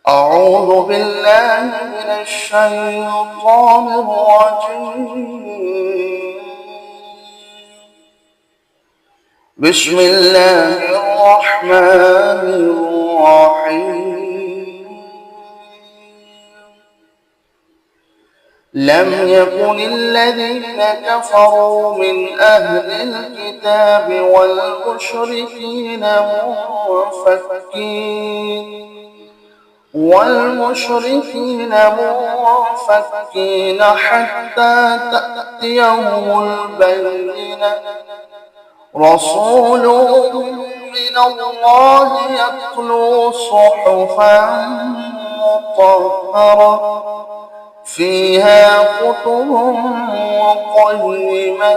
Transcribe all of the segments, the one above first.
أعوذ بالله من الشيطان الرجيم. بسم الله الرحمن الرحيم. لم يكن الذين كفروا من أهل الكتاب والمشركين منفكين حتى تأتيهم البينة. رسول من الله يتلو صحفا مطهرة فيها كتب قيمة.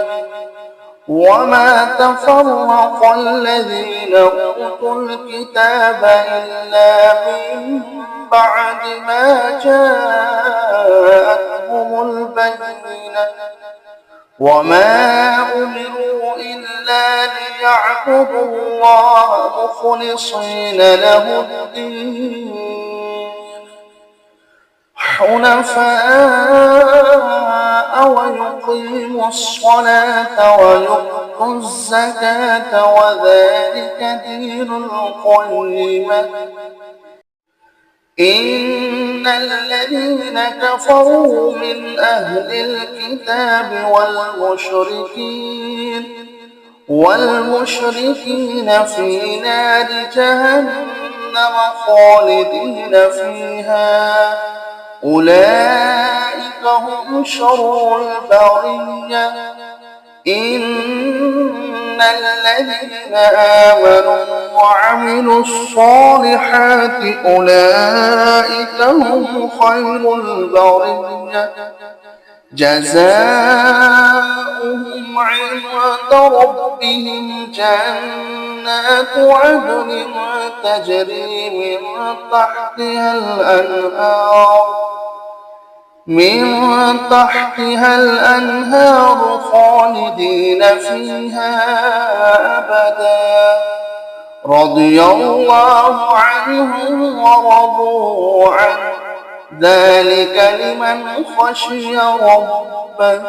وما تفرق الذين أوتوا الكتاب إلا من بعد ما جاءتهم البينة. وما أمروا إلا ليعبدوا الله مخلصين له الدين حنفاء ويقيموا الصلاة ويؤتوا الزكاة وذلك دين القيمة. إن الذين كفروا من أهل الكتاب والمشركين في نار جهنم خالدين فيها أولئك هم شر البرية. إن الذين آمنوا وعملوا الصالحات أولئك هم خير البرية. جزاؤهم عند ربهم جنات عدن تجري من تحتها الأنهار خالدين فيها أبدا. رضي الله عنهم ورضوا عنه ذلك لمن خشي ربه.